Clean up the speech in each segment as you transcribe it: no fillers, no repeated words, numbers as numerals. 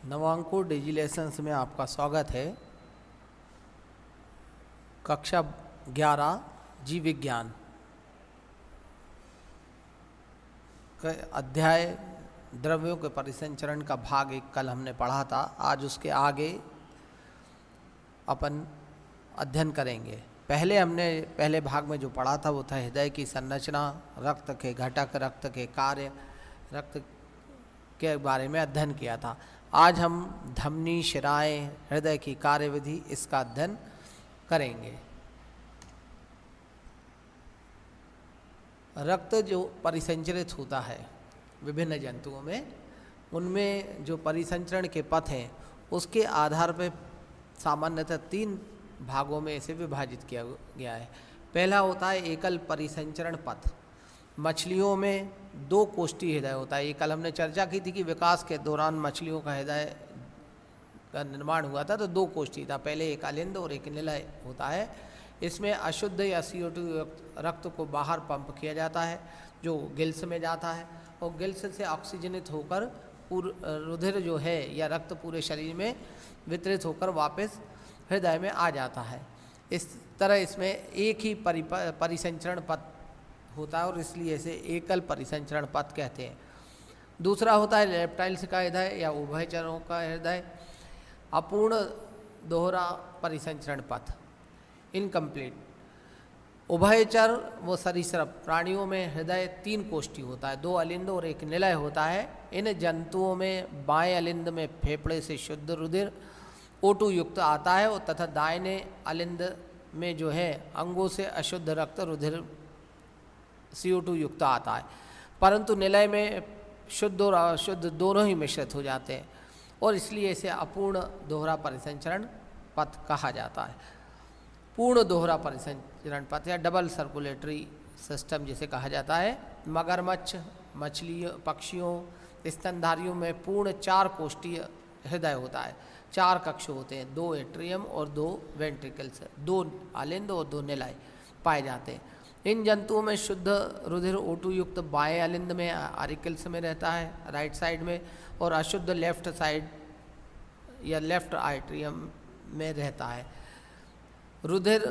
नवांकुर डिजिलेशंस में आपका स्वागत है। कक्षा 11 जीव विज्ञान का अध्याय द्रव्यों के परिसंचरण का भाग 1 कल हमने पढ़ा था। आज उसके आगे अपन अध्ययन करेंगे। पहले भाग में जो पढ़ा था वो था हृदय की संरचना, रक्त के घटक, रक्त के कार्य, रक्त के बारे में अध्ययन किया था। आज हम धमनी, शिराएं, हृदय की कार्यविधि इसका अध्ययन करेंगे। रक्त जो परिसंचरित होता है विभिन्न जंतुओं में, उनमें जो परिसंचरण के पथ हैं उसके आधार पर सामान्यतः 3 भागों में इसे विभाजित किया गया है। पहला होता है एकल परिसंचरण पथ। मछलियों में 2 कोष्ठी हृदय होता है। ये कल हमने चर्चा की थी कि विकास के दौरान मछलियों का हृदय का निर्माण हुआ था तो 2 कोष्ठी था। पहले एक अलिंद और एक निलय होता है। इसमें अशुद्ध या CO2 रक्त को बाहर पंप किया जाता है जो गिल्स में जाता है और गिल्स से ऑक्सीजनित होकर रुधिर जो है या रक्त पूरे शरीर में वितरित होकर वापस हृदय में आ जाता है। इस तरह इसमें एक ही परिसंचरण पथ होता है और इसलिए इसे एकल परिसंचरण पथ कहते हैं। दूसरा होता है रेप्टाइल्स का हृदय या उभयचरों का हृदय, अपूर्ण दोहरा परिसंचरण पथ, इनकम्प्लीट। उभयचर वो सरीसृप प्राणियों में हृदय 3 कोष्ठी होता है, 2 अलिंद और एक निलय होता है। इन जंतुओं में बाएं अलिंद में फेफड़े से शुद्ध रुधिर O2 युक्त आता है और तथा दाहिने अलिंद में जो है अंगों से अशुद्ध रक्त रुधिर CO2 युक्त आता है। परंतु निलय में शुद्ध और अशुद्ध दोनों ही मिश्रित हो जाते हैं और इसलिए इसे अपूर्ण दोहरा परिसंचरण पथ कहा जाता है। पूर्ण दोहरा परिसंचरण पथ या डबल सर्कुलेटरी सिस्टम जिसे कहा जाता है। मगरमच्छ, मछलियों, पक्षियों, स्तनधारियों में पूर्ण 4 कोष्ठीय हृदय होता है। 4 कक्ष होते हैं, 2 एट्रियम और 2 वेंट्रिकल्स, 2 अलिंद और 2 निलय पाए जाते हैं। इन जंतुओं में शुद्ध रुधिर O2 युक्त बाएं अलिंद में आरिकल्स में रहता है, राइट साइड में, और अशुद्ध लेफ्ट साइड या लेफ्ट आर्टरियम में रहता है। रुधिर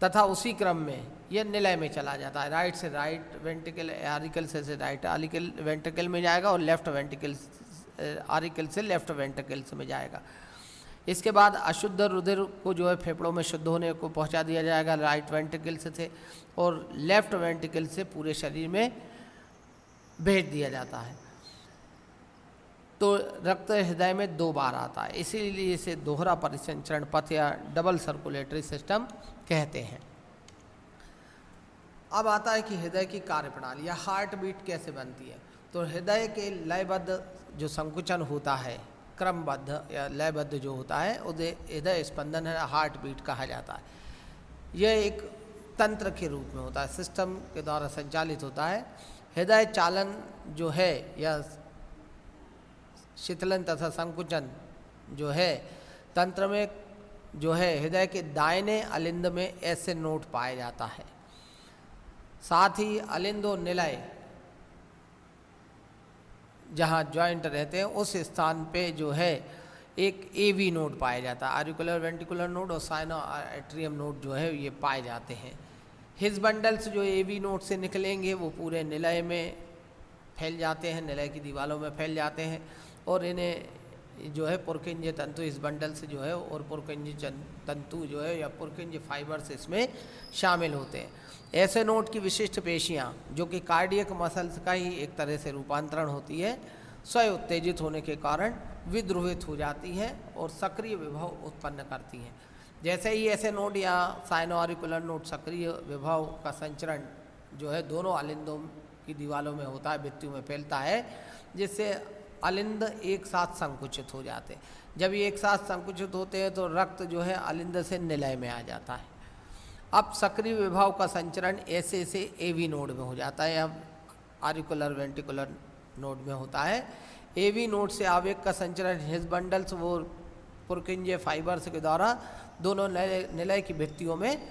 तथा उसी क्रम में यह निलय में चला जाता है। राइट से राइट वेंट्रिकल आरिकल से राइट आरिकल वेंट्रिकल में जाएगा और लेफ्ट वेंट्रिकल आरिकल से लेफ्ट वेंट्रिकल्स में जाएगा। इसके बाद अशुद्ध रुधिर को जो है फेफड़ों में शुद्ध होने को पहुंचा दिया जाएगा राइट वेंट्रिकल से और लेफ्ट वेंट्रिकल से पूरे शरीर में भेज दिया जाता है। तो रक्त हृदय में 2 बार आता है, इसीलिए इसे दोहरा परिसंचरण पथ या डबल सर्कुलेटरी सिस्टम कहते हैं। अब आता है कि हृदय की कार्यप्रणाली या हार्ट बीट कैसे बनती है। तो हृदय के लयबद्ध जो संकुचन होता है, क्रमबद्ध या लयबद्ध जो होता है उसे हृदय स्पंदन है, हार्ट बीट कहा जाता है। यह एक तंत्र के रूप में होता है, सिस्टम के द्वारा संचालित होता है। हृदय चालन जो है या शीतलन तथा संकुचन जो है तंत्र में जो है हृदय के दाहिने अलिंद में ऐसे नोट पाया जाता है। साथ ही अलिंद और निलय जहाँ जॉइंट रहते हैं उस स्थान पे जो है एक AV नोड पाया जाता है, आरिकुलर वेंट्रिकुलर नोड और साइनो एट्रियम नोड जो है ये पाए जाते हैं। हिज बंडल्स जो AV नोड से निकलेंगे वो पूरे निलय में फैल जाते हैं, निलय की दीवारों में फैल जाते हैं और इन्हें जो है पुरकिंज तंतु इस बंडल से जो है और पुरकिंज तंतु जो है या पुरकिंज फाइबर्स इसमें शामिल होते हैं। ऐसे नोड की विशिष्ट पेशियां जो कि कार्डियक मसल्स का ही एक तरह से रूपांतरण होती है, स्वयं उत्तेजित होने के कारण विद्रुहित हो जाती हैं और सक्रिय विभव उत्पन्न करती हैं। जैसे ही ऐसे नोड या साइनोआरिकुलर नोड सक्रिय विभव का संचरण जो है दोनों अलिंदों की दीवारों में होता है, भित्तियों में फैलता है, जिससे अलिंद एक साथ संकुचित हो जाते हैं। जब ये एक साथ संकुचित होते हैं तो रक्त जो है अलिंद से निलय में आ जाता है। अब सक्रिय विभव का संचरण ऐसे से AV नोड में हो जाता है, अब आरिकुलर वेंट्रिकुलर नोड में होता है। AV नोड से आवेग का संचरण हिज बंडल्स वो पुरकिंजे फाइबर्स के द्वारा दोनों निलय की भित्तियों में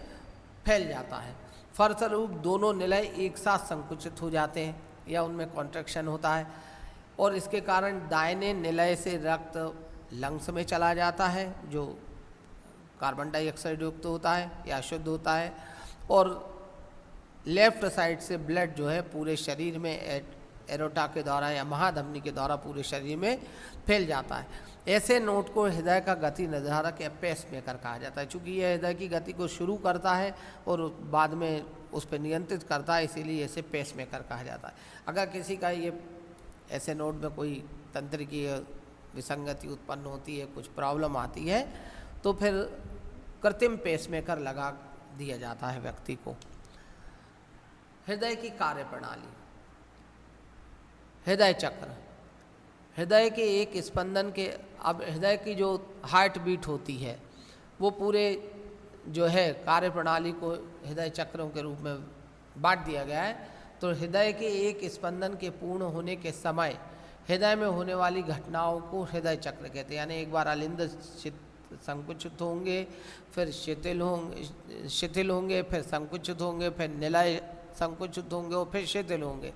फैल जाता है। फलस्वरूप दोनों निलय एक साथ संकुचित हो जाते हैं या उनमें कॉन्ट्रैक्शन होता है और इसके कारण दाहिने निलय से रक्त लंग्स में चला जाता है जो कार्बन डाइऑक्साइड युक्त होता है या शुद्ध होता है, और लेफ्ट साइड से ब्लड जो है पूरे शरीर में एरोटा के द्वारा या महाधमनी के द्वारा पूरे शरीर में फैल जाता है। ऐसे नोट को हृदय का गति निर्धारक या पेस मेकर कहा जाता है। चूँकि यह हृदय की गति को शुरू करता है और बाद में उस पर नियंत्रित करता है, इसीलिए इसे पेस मेकर कहा जाता है। अगर किसी का ये ऐसे नोट में कोई तंत्रिकीय विसंगति उत्पन्न होती है, कुछ प्रॉब्लम आती है, तो फिर कृत्रिम पेसमेकर लगा दिया जाता है व्यक्ति को। हृदय की कार्य प्रणाली। हृदय चक्र। हृदय के एक स्पंदन के, अब हृदय की जो हार्ट बीट होती है वो पूरे जो है कार्य प्रणाली को हृदय चक्रों के रूप में बांट दिया गया है। तो हृदय के एक स्पंदन के पूर्ण होने के समय हृदय में होने वाली घटनाओं को हृदय चक्र कहते हैं। यानी एक बार अलिंद संकुचित होंगे, फिर शिथिल होंगे, फिर संकुचित होंगे, फिर निलय संकुचित होंगे और फिर शिथिल होंगे।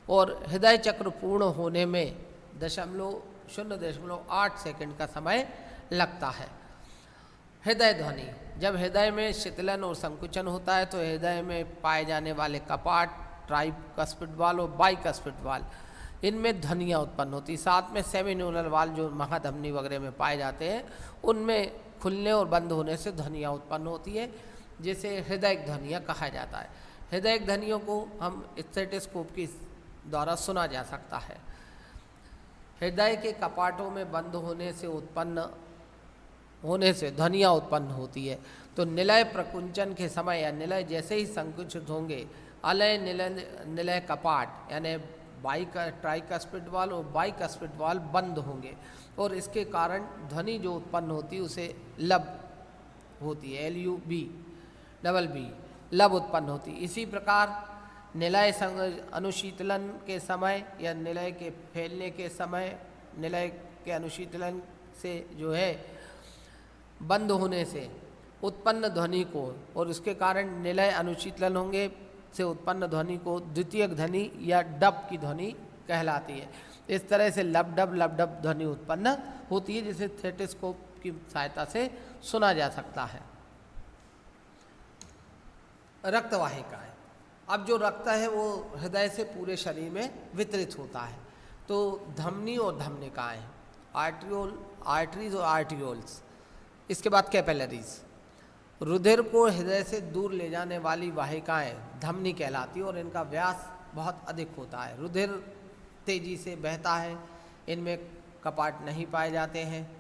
और हृदय चक्र पूर्ण होने में 0.8 सेकंड का समय लगता है। हृदय ध्वनि। जब हृदय में शिथिलन और संकुचन होता है तो हृदय में पाए जाने वाले कपाट, ट्राइकस्पिड वाल्व और बाइकस्पिड वाल्व, इनमें ध्वनियाँ उत्पन्न होती। साथ में सेमिन्यूलर वाल्व जो महाधमनी वगैरह में पाए जाते हैं, उनमें खुलने और बंद होने से ध्वनियाँ उत्पन्न होती है, जिसे हृदय ध्वनियाँ कहा जाता है। हृदय ध्वनियों को हम स्टेथोस्कोप के द्वारा सुना जा सकता है। हृदय के कपाटों में बंद होने से ध्वनियाँ उत्पन्न होती है। तो निलय प्रकुंचन के समय या निलय जैसे ही संकुचित होंगे, अलय निलय कपाट यानी ट्राइकस्पिड वाल्व और बाइकस्पिड वाल्व बंद होंगे और इसके कारण ध्वनि जो उत्पन्न होती है उसे लब होती है, LUB लब उत्पन्न होती है। इसी प्रकार निलय अनुशीतलन के समय या निलय के फैलने के समय, निलय के अनुशीतलन से जो है बंद होने से उत्पन्न ध्वनि को और उसके कारण निलय अनुशीतलन होंगे से उत्पन्न ध्वनि को द्वितीयक ध्वनि या डब की ध्वनि कहलाती है। इस तरह से लब डब ध्वनि उत्पन्न होती है, जिसे स्टेथोस्कोप की सहायता से सुना जा सकता है। रक्तवाहिकाएं। अब जो रक्त है वो हृदय से पूरे शरीर में वितरित होता है। तो धमनी और धमनिकाएं, आर्टरीज और आर्टियोल्स, इसके बाद कैपिलरीज। रुधिर को हृदय से दूर ले जाने वाली वाहिकाएं धमनी कहलाती है और इनका व्यास बहुत अधिक होता है। रुधिर तेजी से बहता है, इनमें कपाट नहीं पाए जाते हैं।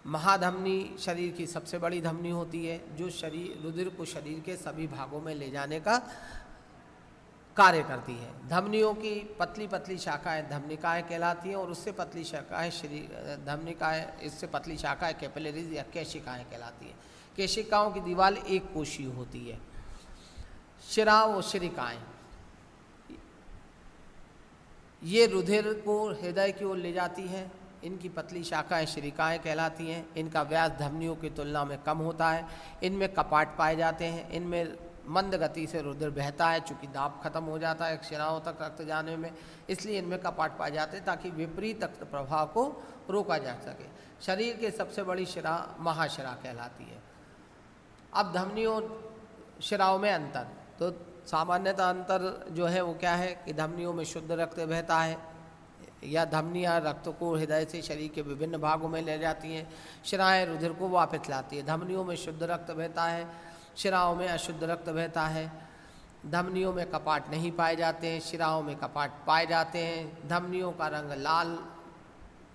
महाधमनी शरीर की सबसे बड़ी धमनी होती है जो रुधिर को शरीर के सभी भागों में ले जाने का कार्य करती है। धमनियों की पतली पतली शाखाएं धमनिकाएं कहलाती हैं और उससे पतली शाखाएं इससे पतली शाखाएं कैपिलरीज या केशिकाएं कहलाती हैं। केशिकाओं की दीवार एक कोशीय होती है। शिरा और शिरिकाएं, ये रुधिर को हृदय की ओर ले जाती हैं। इनकी पतली शाखाएं शिरिकाएं कहलाती हैं। इनका व्यास धमनियों की तुलना में कम होता है। इनमें कपाट पाए जाते हैं। इनमें मंद गति से रुधिर बहता है, चूँकि दाब खत्म हो जाता है शिराओं तक रक्त जाने में, इसलिए इनमें कपाट पाए जाते हैं ताकि विपरीत रक्त प्रवाह को रोका जा सके। शरीर के सबसे बड़ी शिरा महाशिरा कहलाती है। अब धमनियों शिराओं में अंतर, तो सामान्यतः अंतर जो है वो क्या है कि धमनियों में शुद्ध रक्त बहता है या धमनियाँ रक्त को हृदय से शरीर के विभिन्न भागों में ले जाती हैं। शिराएँ रुधिर को वापस लाती है। धमनियों में शुद्ध रक्त बहता है, शिराओं में अशुद्ध रक्त बहता है। धमनियों में कपाट नहीं पाए जाते हैं, शिराओं में कपाट पाए जाते हैं। धमनियों का रंग लाल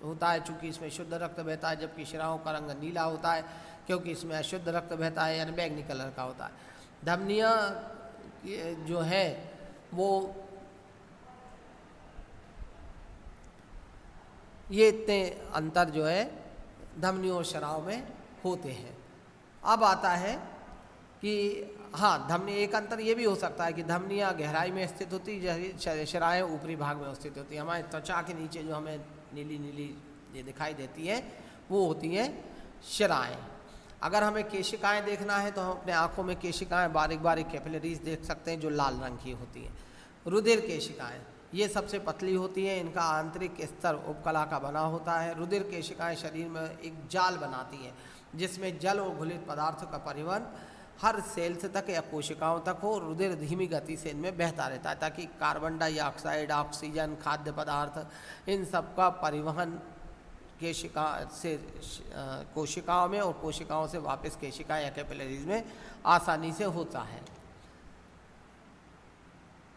होता है चूँकि इसमें शुद्ध रक्त बहता है, जबकि शिराओं का रंग नीला होता है क्योंकि इसमें अशुद्ध रक्त बहता है यानी बैंगनी कलर का होता है। धमनियाँ जो है वो ये इतने अंतर जो है धमनियों और शिराओं में होते हैं। अब आता है कि हाँ, धमनी एक अंतर ये भी हो सकता है कि धमनियाँ गहराई में स्थित होती है, शिराएँ ऊपरी भाग में स्थित होती है। हमारे त्वचा के नीचे जो हमें नीली नीली ये दिखाई देती है वो होती हैं शिराएँ। अगर हमें केशिकाएँ देखना है तो हम अपने आँखों में केशिकाएँ बारीक बारीक कैपिलरीज देख सकते हैं जो लाल रंग की होती हैं। रुधिर केशिकाएँ, ये सबसे पतली होती हैं, इनका आंतरिक स्तर उपकला का बना होता है। रुधिर केशिकाएं शरीर में एक जाल बनाती हैं जिसमें जल और घुलित पदार्थों का परिवहन हर सेल्स तक या कोशिकाओं तक हो। रुधिर धीमी गति से इनमें बहता रहता है ताकि कार्बन डाइऑक्साइड, ऑक्सीजन, खाद्य पदार्थ इन सब का परिवहन केशिका से कोशिकाओं में और कोशिकाओं से वापस केशिकाएं या कैपिलरीज में आसानी से होता है।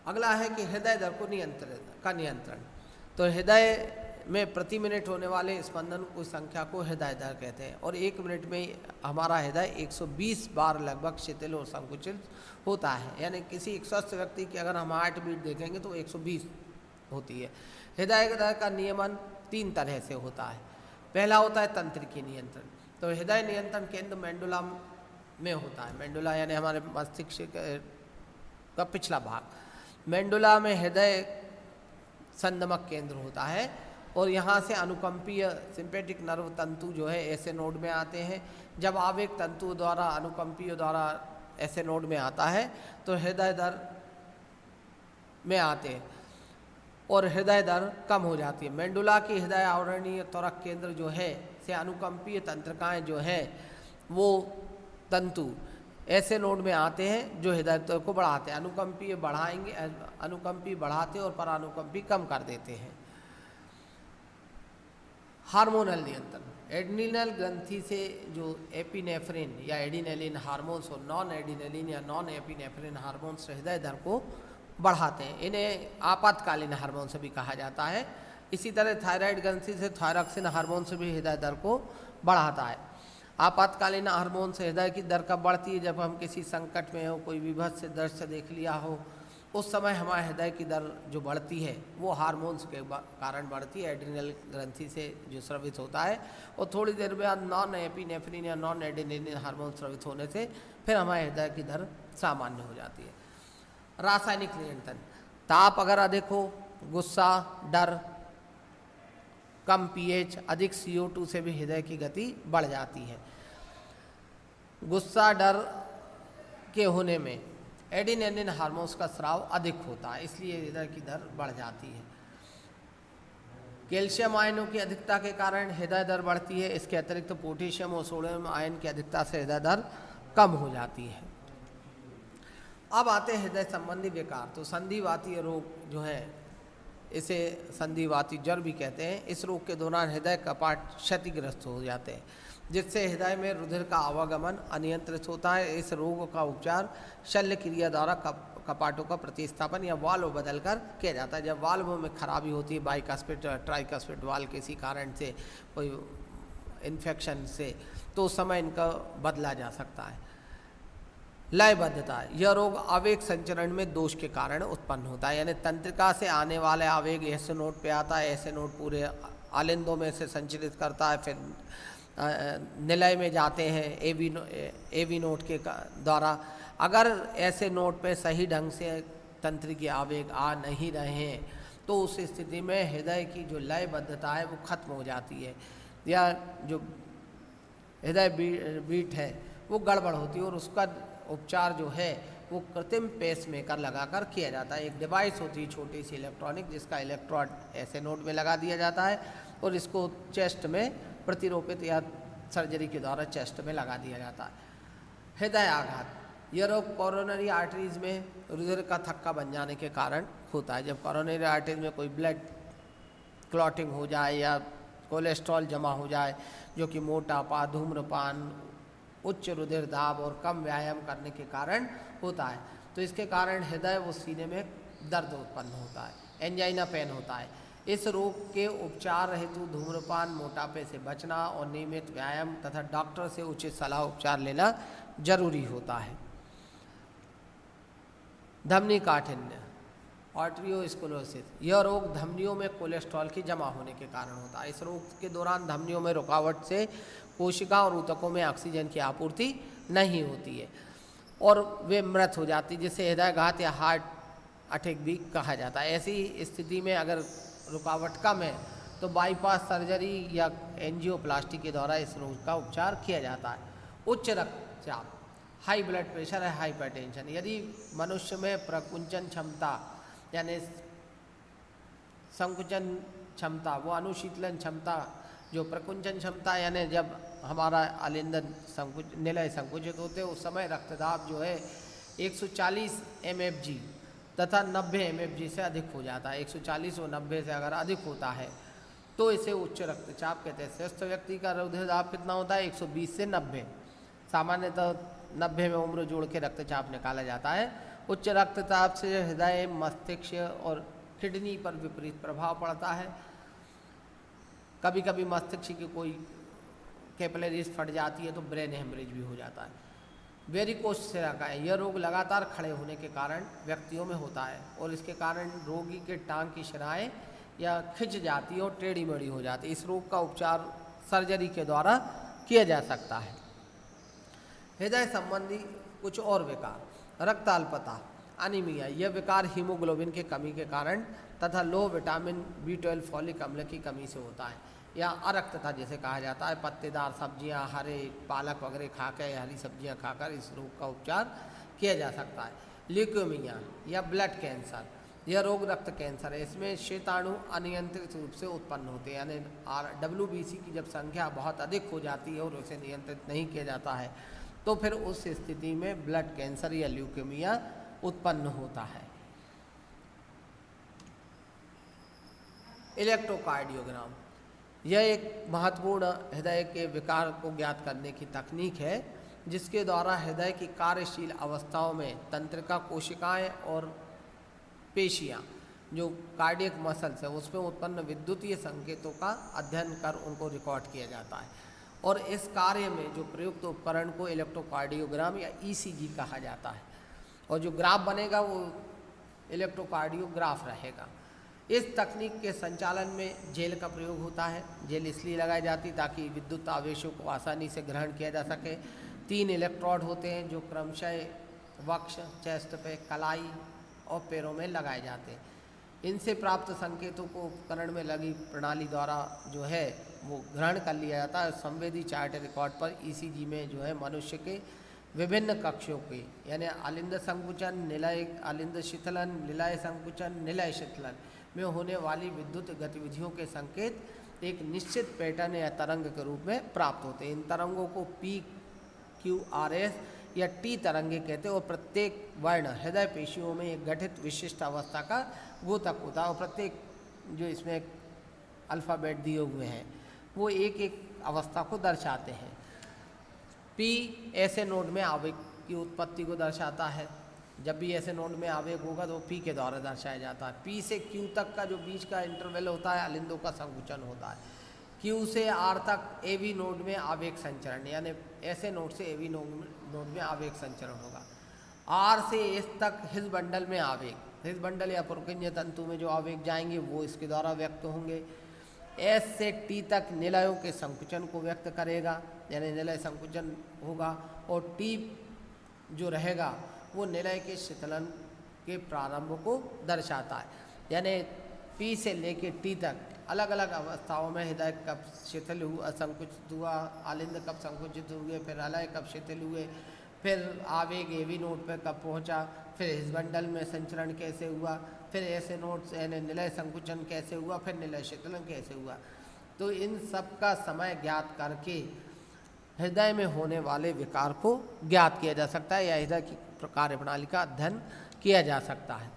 अगला है कि हृदय दर को नियंत्रण। तो हृदय में प्रति मिनट होने वाले स्पंदन की संख्या को हृदय दर कहते हैं और 1 मिनट में हमारा हृदय 120 बार लगभग शिथिल और संकुचित होता है। यानी किसी एक स्वस्थ व्यक्ति की अगर हम हार्ट बीट देखेंगे तो 120 होती है। हृदय दर का नियमन 3 तरह से होता है। पहला होता है तंत्रिकी नियंत्रण। तो हृदय नियंत्रण केंद्र मेंडुला में होता है। मेंडुला यानी हमारे मस्तिष्क का पिछला भाग। मेंडुला में हृदय संदमक केंद्र होता है और यहाँ से अनुकंपीय सिंपैथिक नर्व तंतु जो है ऐसे नोड में आते हैं। जब आवेग तंतु द्वारा अनुकंपीय द्वारा ऐसे नोड में आता है तो हृदय दर में आते हैं और हृदय दर कम हो जाती है। मेंडुला की हृदय आवरणीय त्वरक केंद्र जो है से अनुकंपीय तंत्रिकाएं जो है वो तंतु ऐसे नोड में आते हैं जो हृदय दर को बढ़ाते हैं। अनुकंपीय बढ़ाएंगे, अनुकंपी बढ़ाते और परानुकंपी कम कर देते हैं। हार्मोनल नियंत्रण। एड्रिनल ग्रंथि से जो एपिनेफ्रिन या एडिनेलिन हार्मोन्स और नॉन एडिनेलिन या नॉन एपिनेफ्रिन हार्मोन्स हृदय दर को बढ़ाते हैं। इन्हें आपातकालीन हार्मोन से भी कहा जाता है। इसी तरह थायराइड ग्रंथि से थायरॉक्सिन हार्मोन से भी हृदय दर को बढ़ाता है। आपातकालीन हार्मोन से हृदय की दर कब बढ़ती है? जब हम किसी संकट में हो, कोई विभत्स से दृश्य देख लिया हो, उस समय हमारे हृदय की दर जो बढ़ती है वो हार्मोन्स के कारण बढ़ती है। एड्रिनल ग्रंथि से जो स्रावित होता है और थोड़ी देर बाद नॉन एपिनेफ्रिन या नॉन एडिनेलिन हार्मोन स्रावित होने से फिर हमारे हृदय की दर सामान्य हो जाती है। रासायनिक नियंत्रण। ताप अगर अधिक हो, गुस्सा, डर, कम पीएच, अधिक CO2 से भी हृदय की गति बढ़ जाती है। गुस्सा, डर के होने में एडिनेलिन हार्मोन्स का स्राव अधिक होता है, इसलिए हृदय की दर बढ़ जाती है। कैल्शियम आयनों की अधिकता के कारण हृदय दर बढ़ती है। इसके अतिरिक्त पोटेशियम और सोडियम आयन की अधिकता से हृदय दर कम हो जाती है। अब आते हैं हृदय संबंधी विकार। तो संधिवातीय रोग जो है इसे संधिवाती ज्वर भी कहते हैं। इस रोग के दौरान हृदय कपाट क्षतिग्रस्त हो जाते हैं जिससे हृदय में रुधिर का आवागमन अनियंत्रित होता है। इस रोग का उपचार शल्य क्रिया द्वारा कपाटों का प्रतिस्थापन या वाल्व बदलकर किया जाता है। जब वाल्व में खराबी होती है, बाइकास्पिड ट्राइकास्पिड वाल्व किसी कारण से, कोई इन्फेक्शन से, तो उस समय इनका बदला जा सकता है। लयबद्धता। यह रोग आवेग संचरण में दोष के कारण उत्पन्न होता है। यानी तंत्रिका से आने वाले आवेग ऐसे नोड पे आता है, ऐसे नोड पूरे आलिंदों में से संचरित करता है, फिर निलय में जाते हैं एवी नोड के द्वारा। अगर ऐसे नोड पे सही ढंग से तंत्रिकीय आवेग आ नहीं रहे हैं तो उस स्थिति में हृदय की जो लयबद्धता है वो खत्म हो जाती है या जो हृदय बीट है वो गड़बड़ होती है और उसका उपचार जो है वो कृत्रिम पेसमेकर लगाकर किया जाता है। एक डिवाइस होती है छोटी सी इलेक्ट्रॉनिक, जिसका इलेक्ट्रोड ऐसे नोड में लगा दिया जाता है और इसको चेस्ट में प्रतिरोपित या सर्जरी के द्वारा चेस्ट में लगा दिया जाता है। हृदय आघात। यह रोग कोरोनरी आर्टरीज में रुधिर का थक्का बन जाने के कारण होता है। जब कोरोनरी आर्टरीज में कोई ब्लड क्लॉटिंग हो जाए या कोलेस्ट्रॉल जमा हो जाए, जो कि मोटापा, धूम्रपान, उच्च रुधिर दाब और कम व्यायाम करने के कारण होता है, तो इसके कारण हृदय व सीने में दर्द उत्पन्न होता है, एंजाइना पेन होता है। इस रोग के उपचार हेतु धूम्रपान, मोटापे से बचना और नियमित व्यायाम तथा डॉक्टर से उचित सलाह उपचार लेना जरूरी होता है। धमनी काठिन्य, आर्टरियोस्क्लेरोसिस। यह रोग धमनियों में कोलेस्ट्रॉल की जमा होने के कारण होता है। इस रोग के दौरान धमनियों में रुकावट से कोशिका और ऊतकों में ऑक्सीजन की आपूर्ति नहीं होती है और वे मृत हो जाती है, जिसे हृदयघात या हार्ट अटैक भी कहा जाता है। ऐसी स्थिति में अगर रुकावट कम है तो बाईपास सर्जरी या एंजियोप्लास्टी के द्वारा इस रोग का उपचार किया जाता है। उच्च रक्तचाप, हाई ब्लड प्रेशर है, हाइपरटेंशन। यदि मनुष्य में प्रकुंचन क्षमता यानी संकुचन क्षमता, वो अनुशीतलन क्षमता, जो प्रकुंचन क्षमता यानी जब हमारा आलिंदन निलय संकुचित होते हैं उस समय रक्तदाब जो है 140 mmHg तथा 90 mmHg से अधिक हो जाता है। 140 और 90 से अगर अधिक होता है तो इसे उच्च रक्तचाप कहते हैं। स्वस्थ व्यक्ति का हृदय दाब कितना होता है? 120 से 90। सामान्यतः 90 में उम्र जोड़ के रक्तचाप निकाला जाता है। उच्च रक्तचाप से हृदय, मस्तिष्क और किडनी पर विपरीत प्रभाव पड़ता है। कभी कभी मस्तिष्क की कोई कैपिलरीज फट जाती है तो ब्रेन हेमरेज भी हो जाता है। वेरिकोस सिरा का है, यह रोग लगातार खड़े होने के कारण व्यक्तियों में होता है और इसके कारण रोगी के टांग की शिराएं या खिंच जाती है और टेढ़ी मेढ़ी हो जाती है। इस रोग का उपचार सर्जरी के द्वारा किया जा सकता है। हृदय संबंधी कुछ और विकार, रक्त अल्पता, अनीमिया, यह विकार हीमोग्लोबिन की कमी के कारण तथा लो विटामिन B12 फॉलिक अम्ल की कमी से होता है या अरक्तता जिसे कहा जाता है। पत्तेदार सब्जियां, हरे पालक वगैरह खाकर, हरी सब्जियां खाकर इस रोग का उपचार किया जा सकता है। ल्यूकेमिया या ब्लड कैंसर, यह रोग रक्त कैंसर है। इसमें श्वेताणु अनियंत्रित रूप से उत्पन्न होते हैं, यानी WBC की जब संख्या बहुत अधिक हो जाती है और उसे नियंत्रित नहीं किया जाता है तो फिर उस स्थिति में ब्लड कैंसर या ल्यूकेमिया उत्पन्न होता है। इलेक्ट्रोकार्डियोग्राम, यह एक महत्वपूर्ण हृदय के विकार को ज्ञात करने की तकनीक है जिसके द्वारा हृदय की कार्यशील अवस्थाओं में तंत्रिका कोशिकाएं और पेशियां, जो कार्डियक मसल्स है, उसमें उत्पन्न विद्युतीय संकेतों का अध्ययन कर उनको रिकॉर्ड किया जाता है। और इस कार्य में जो प्रयुक्त उपकरण को इलेक्ट्रोकार्डियोग्राम या ECG कहा जाता है और जो ग्राफ बनेगा वो इलेक्ट्रोकार्डियोग्राफ रहेगा। इस तकनीक के संचालन में जेल का प्रयोग होता है। जेल इसलिए लगाई जाती ताकि विद्युत आवेशों को आसानी से ग्रहण किया जा सके। 3 इलेक्ट्रोड होते हैं जो क्रमशः वक्ष, चेस्ट पे, कलाई और पैरों में लगाए जाते हैं। इनसे प्राप्त संकेतों को उपकरण में लगी प्रणाली द्वारा जो है वो ग्रहण कर लिया जाता है। संवेदी चार्ट रिकॉर्ड पर ECG में जो है मनुष्य के विभिन्न कक्षों के यानी आलिंद संकुचन, निलय आलिंद शिथिलन, निलय संकुचन, निलय शिथिलन में होने वाली विद्युत गतिविधियों के संकेत एक निश्चित पैटर्न या तरंग के रूप में प्राप्त होते हैं। इन तरंगों को PQRS या T तरंगे कहते हैं और प्रत्येक वर्ण हृदय पेशियों में एक गठित विशिष्ट अवस्था का द्योतक होता है और प्रत्येक जो इसमें अल्फ़ाबेट दिए हुए हैं वो एक एक अवस्था को दर्शाते हैं। P ऐसे नोड में आवेग की उत्पत्ति को दर्शाता है। जब भी ऐसे नोड में आवेग होगा तो P के द्वारा दर्शाया जाता है। P से Q तक का जो बीच का इंटरवल होता है आलिंदों का संकुचन होता है। Q से R तक AV नोड में आवेग संचरण, यानी ऐसे नोड से AV नोड में आवेग संचरण होगा। R से S तक हिज बंडल में आवेग, हिज बंडल या पुरकिंज तंतु में जो आवेग जाएंगे वो इसके द्वारा व्यक्त होंगे। S से T तक निलयों के संकुचन को व्यक्त करेगा, यानी निलय संकुचन होगा। और T जो रहेगा वो निलय के शिथिलन के प्रारंभ को दर्शाता है। यानी P से लेके T तक अलग अलग अवस्थाओं में हृदय कब शिथिल हुआ, संकुचित हुआ, आलिंद कब संकुचित हुए, फिर अलय कब शिथिल हुए, फिर आवेग AV नोड पर कब पहुंचा, फिर इस बंडल में संचरण कैसे हुआ, फिर ऐसे नोड से यानी निलय संकुचन कैसे हुआ, फिर निलय शिथिलन कैसे हुआ। तो इन सब का समय ज्ञात करके हृदय में होने वाले विकार को ज्ञात किया जा सकता है या हृदय की कार्य प्रणाली का अध्ययन किया जा सकता है।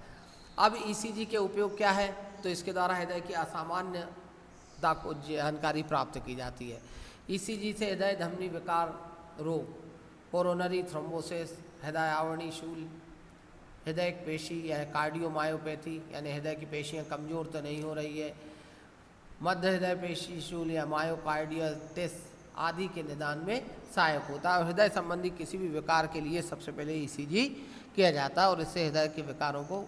अब ECG के उपयोग क्या है? तो इसके द्वारा हृदय की असामान्यता को जानकारी प्राप्त की जाती है। ECG से हृदय धमनी विकार रोग, कोरोनरी थ्रोम्बोसिस, हृदय आवरणी शूल, हृदय पेशी या कार्डियोमायोपैथी यानी हृदय की पेशियां कमज़ोर तो नहीं हो रही है, मध्य हृदय पेशी शूल या मायोकार्डियटिस आदि के निदान में सहायक होता है। और हृदय संबंधी किसी भी विकार के लिए सबसे पहले ECG किया जाता है और इससे हृदय के विकारों को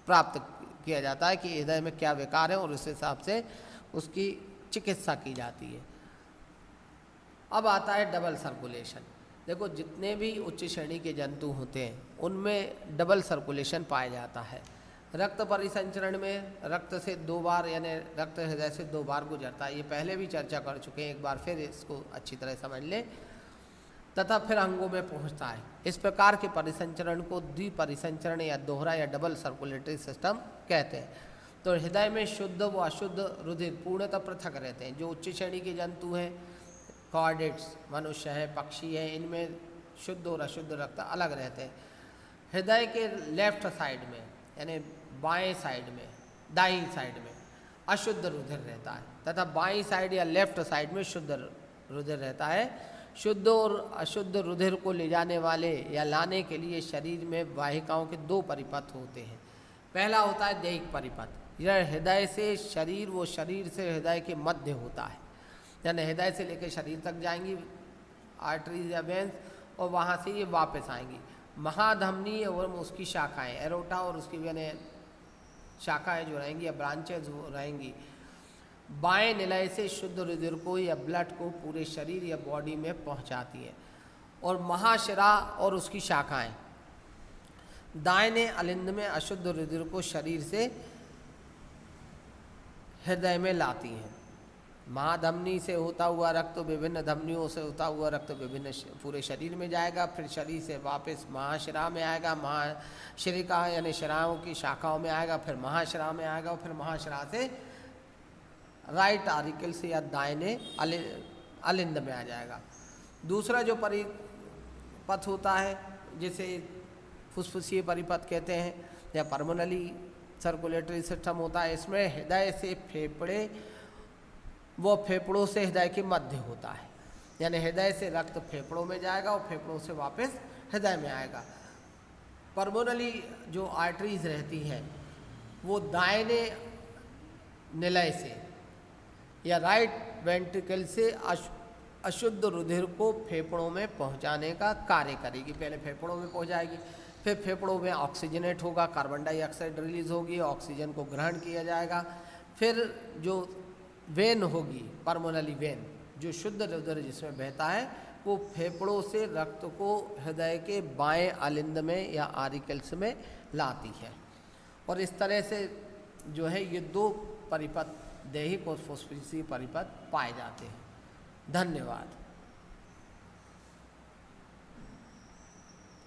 प्राप्त किया जाता है कि हृदय में क्या विकार है और उस हिसाब से उसकी चिकित्सा की जाती है। अब आता है डबल सर्कुलेशन। देखो जितने भी उच्च श्रेणी के जंतु होते हैं उनमें डबल सर्कुलेशन पाया जाता है। रक्त परिसंचरण में रक्त से 2 बार यानी रक्त हृदय से 2 बार गुजरता है। ये पहले भी चर्चा कर चुके हैं, एक बार फिर इसको अच्छी तरह समझ लें। तथा फिर अंगों में पहुंचता है। इस प्रकार के परिसंचरण को द्विपरिसंचरण या दोहरा या डबल सर्कुलेटरी सिस्टम कहते हैं। तो हृदय में शुद्ध व अशुद्ध रुधिर पूर्णतः पृथक रहते हैं। जो उच्च श्रेणी के जंतु हैं, कॉर्डेट्स, मनुष्य है, पक्षी है, इनमें शुद्ध और अशुद्ध रक्त अलग रहते हैं। हृदय के लेफ्ट साइड में यानी बाएं साइड में, दाईं साइड में अशुद्ध रुधिर रहता है तथा बाईं साइड या लेफ्ट साइड में शुद्ध रुधिर रहता है। शुद्ध और अशुद्ध रुधिर को ले जाने वाले या लाने के लिए शरीर में वाहिकाओं के दो परिपथ होते हैं। पहला होता है दैहिक परिपथ, यह हृदय से शरीर व शरीर से हृदय के मध्य होता है, यानी हृदय से लेकर शरीर तक जाएंगी आर्टरीज या वेंस और वहाँ से ये वापस आएंगी। महाधमनी और उसकी शाखाएं, एरोटा और उसकी यानी शाखाएं जो रहेंगी या ब्रांचेज रहेंगी, बाएं निलय से शुद्ध रुधिर को या ब्लड को पूरे शरीर या बॉडी में पहुंचाती है। और महाशिरा और उसकी शाखाएं दाहिने अलिंद में अशुद्ध रुधिर को शरीर से हृदय में लाती हैं। महाधमनी से होता हुआ रक्त विभिन्न धमनियों से होता हुआ रक्त विभिन्न पूरे शरीर में जाएगा, फिर शरीर से वापस महाशिरा में आएगा, महाशिरिका यानी शिराओं की शाखाओं में आएगा, फिर महाशिरा में आएगा और फिर महाशिरा से राइट आरिकल से या दाहिने अलिंद में आ जाएगा। दूसरा जो परिपथ होता है जिसे फुसफुसीय परिपथ कहते हैं या पर्मनली सर्कुलेटरी सिस्टम होता है, इसमें हृदय से फेफड़े वो फेफड़ों से हृदय के मध्य होता है, यानी हृदय से रक्त फेफड़ों में जाएगा और फेफड़ों से वापस हृदय में आएगा। पर्मोनली जो आर्टरीज रहती हैं वो दाहिने निलय से या राइट वेंट्रिकल से अशुद्ध रुधिर को फेफड़ों में पहुंचाने का कार्य करेगी। पहले फेफड़ों में पहुंचाएगी, फिर फेफड़ों में ऑक्सीजनेट होगा, कार्बन डाइऑक्साइड रिलीज होगी, ऑक्सीजन को ग्रहण किया जाएगा। फिर जो वेन होगी, पर्मोनली वेन, जो शुद्ध रुधिर जिसमें बहता है, वो फेफड़ों से रक्त को हृदय के बाएं अलिंद में या आरिकल्स में लाती है। और इस तरह से जो है ये दो परिपथ दैहिक और फुसफुसीय परिपथ पाए जाते हैं। धन्यवाद।